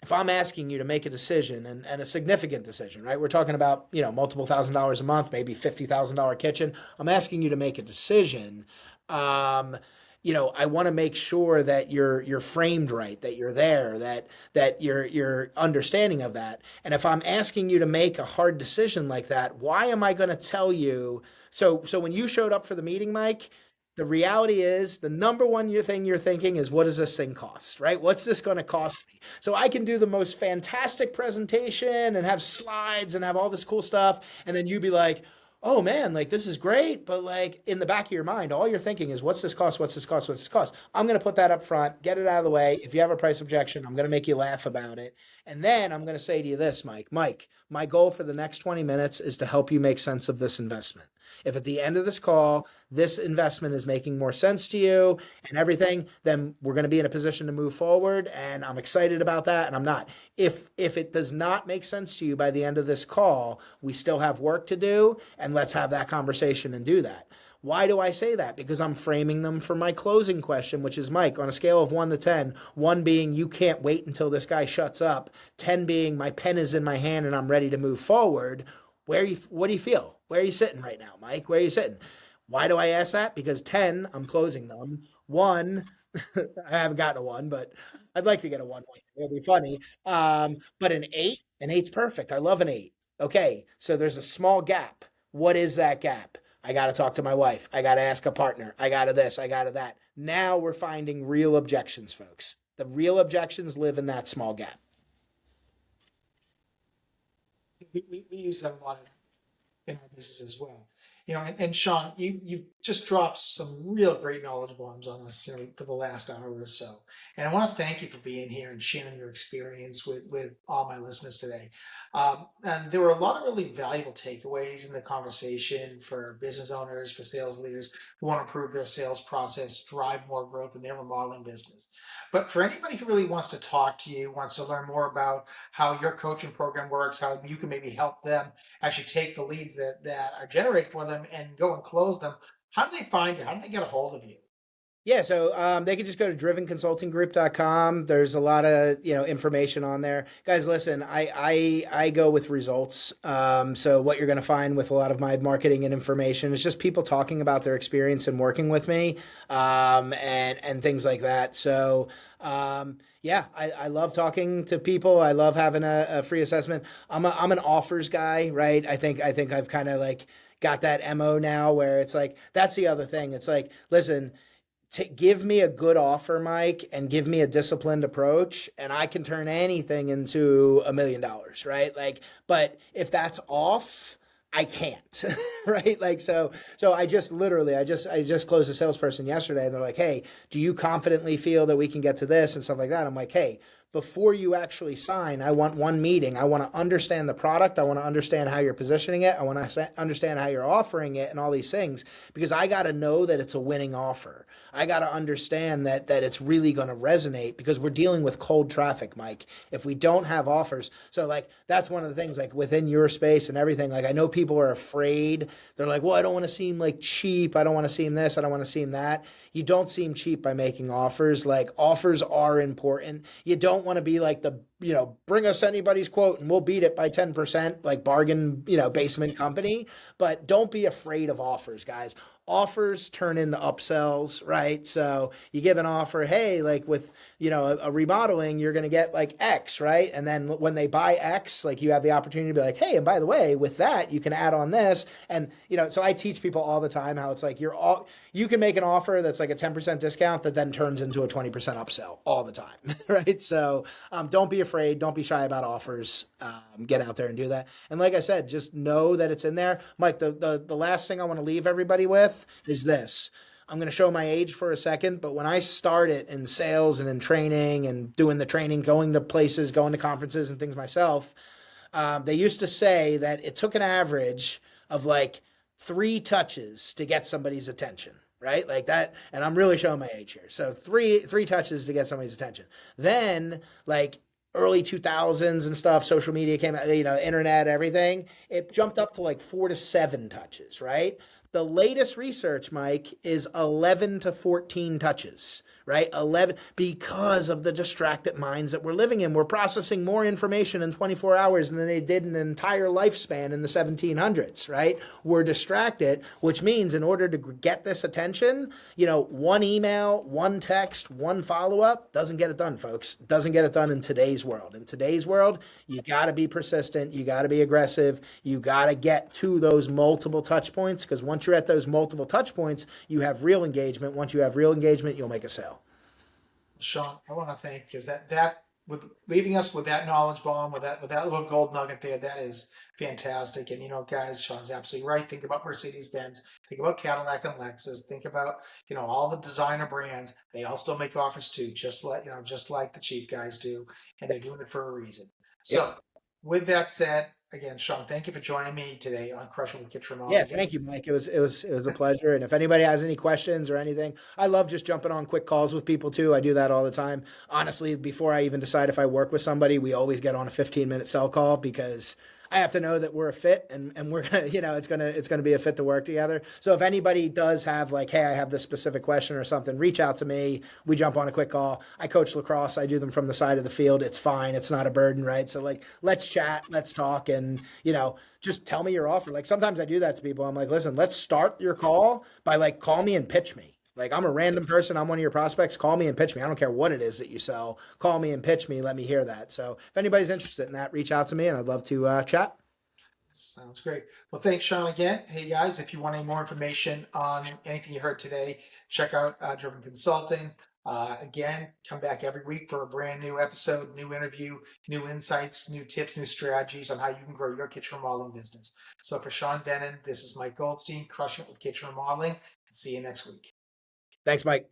[SPEAKER 3] if I'm asking you to make a decision and a significant decision, right? We're talking about, multiple $1,000s a month, maybe $50,000 kitchen. I'm asking you to make a decision. I want to make sure that you're framed right, that you're there, that you're understanding of that. And if I'm asking you to make a hard decision like that, why am I going to tell you? So when you showed up for the meeting, Mike, the reality is the number one thing you're thinking is, what does this thing cost, right? What's this going to cost me? So I can do the most fantastic presentation and have slides and have all this cool stuff. And then you be like, oh man, like this is great. But like in the back of your mind, all you're thinking is, what's this cost? What's this cost? What's this cost? I'm going to put that up front, get it out of the way. If you have a price objection, I'm going to make you laugh about it. And then I'm going to say to you this, Mike, my goal for the next 20 minutes is to help you make sense of this investment. If at the end of this call, this investment is making more sense to you and everything, then we're going to be in a position to move forward. And I'm excited about that. And I'm not. If it does not make sense to you by the end of this call, we still have work to do. And let's have that conversation and do that. Why do I say that? Because I'm framing them for my closing question, which is, Mike, on a scale of 1 to 10, 1 being you can't wait until this guy shuts up, 10 being my pen is in my hand and I'm ready to move forward. What do you feel? Where are you sitting right now, Mike? Where are you sitting? Why do I ask that? Because 10, I'm closing them. 1, I haven't gotten a 1, but I'd like to get a 1. It'll be funny. But an 8's perfect. I love an 8. Okay, so there's a small gap. What is that gap? I got to talk to my wife. I got to ask a partner. I got to this. I got to that. Now we're finding real objections, folks. The real objections live in that small gap.
[SPEAKER 1] We use that a lot in our business as well. And Sean, you've just dropped some real great knowledge bombs on us, for the last hour or so. And I want to thank you for being here and sharing your experience with all my listeners today. And there were a lot of really valuable takeaways in the conversation for business owners, for sales leaders who want to improve their sales process, drive more growth in their remodeling business. But for anybody who really wants to talk to you, wants to learn more about how your coaching program works, how you can maybe help them actually take the leads that are generated for them and go and close them, how do they find you? How do they get a hold of you?
[SPEAKER 3] Yeah, so they can just go to drivenconsultinggroup.com. There's a lot of information on there, guys. Listen, I go with results. So what you're going to find with a lot of my marketing and information is just people talking about their experience and working with me, and things like that. So yeah, I love talking to people. I love having a free assessment. I'm an offers guy, right? I think I've kind of like got that MO now where it's like that's the other thing. It's like, listen, give me a good offer, Mike, and give me a disciplined approach, and I can turn anything into $1 million, right? Like, but if that's off, I can't, right? Like, so I just literally, I just closed a salesperson yesterday, and they're like, "Hey, do you confidently feel that we can get to this and stuff like that?" I'm like, "Hey, before you actually sign, I want one meeting. I want to understand the product. I want to understand how you're positioning it. I want to understand how you're offering it and all these things, because I got to know that it's a winning offer. I got to understand that it's really going to resonate, because we're dealing with cold traffic, Mike. If we don't have offers, so like that's one of the things, like within your space and everything, like I know people are afraid. They're like, well, I don't want to seem like cheap. I don't want to seem this. I don't want to seem that. You don't seem cheap by making offers. Like, offers are important. You don't want to be like the, bring us anybody's quote and we'll beat it by 10%, like bargain, basement company. But don't be afraid of offers, guys. Offers turn into upsells, right? So you give an offer, hey, like with, a remodeling, you're going to get like X, right? And then when they buy X, like you have the opportunity to be like, hey, and by the way, with that, you can add on this. And, so I teach people all the time how it's like you can make an offer that's like a 10% discount that then turns into a 20% upsell all the time, right? So don't be afraid. Don't be shy about offers. Get out there and do that. And like I said, just know that it's in there. Mike, the last thing I want to leave everybody with is this. I'm going to show my age for a second, but when I started in sales and in training and doing the training, going to places, going to conferences and things myself, they used to say that it took an average of like 3 touches to get somebody's attention, right? Like that. And I'm really showing my age here. So three touches to get somebody's attention. Then like early 2000s and stuff, social media came out, internet, everything, it jumped up to like 4 to 7 touches, right? The latest research, Mike, is 11 to 14 touches, right? 11, because of the distracted minds that we're living in. We're processing more information in 24 hours than they did in an entire lifespan in the 1700s, right? We're distracted, which means in order to get this attention, one email, one text, one follow-up doesn't get it done, folks. Doesn't get it done in today's world. In today's world, you got to be persistent. You got to be aggressive. You got to get to those multiple touch points, because once you're at those multiple touch points, you have real engagement. Once you have real engagement, you'll make a sale.
[SPEAKER 1] Sean, I want to thank you, because that with leaving us with that knowledge bomb, with that little gold nugget there, that is fantastic. And guys, Sean's absolutely right. Think about Mercedes Benz, think about Cadillac and Lexus, think about all the designer brands. They all still make offers too, just like the cheap guys do, and they're doing it for a reason. So,
[SPEAKER 3] Yep.
[SPEAKER 1] with that said, again, Sean, thank you for joining me today on Crushing with Kitchen
[SPEAKER 3] Yeah,
[SPEAKER 1] Remodeling.
[SPEAKER 3] thank you, Mike. It was a pleasure. And if anybody has any questions or anything, I love just jumping on quick calls with people too. I do that all the time. Honestly, before I even decide if I work with somebody, we always get on a 15-minute cell call, because I have to know that we're a fit, and we're gonna, it's gonna be a fit to work together. So if anybody does have like, hey, I have this specific question or something, reach out to me. We jump on a quick call. I coach lacrosse. I do them from the side of the field. It's fine. It's not a burden, right? So like, let's chat, let's talk, and just tell me your offer. Like sometimes I do that to people. I'm like, listen, let's start your call by like, call me and pitch me. Like, I'm a random person. I'm one of your prospects. Call me and pitch me. I don't care what it is that you sell. Call me and pitch me. Let me hear that. So if anybody's interested in that, reach out to me, and I'd love to chat.
[SPEAKER 1] Sounds great. Well, thanks, Sean, again. Hey, guys, if you want any more information on anything you heard today, check out Driven Consulting. Again, come back every week for a brand new episode, new interview, new insights, new tips, new strategies on how you can grow your kitchen remodeling business. So for Sean Dennen, this is Mike Goldstein, Crushing It with Kitchen Remodeling. See you next week.
[SPEAKER 3] Thanks, Mike.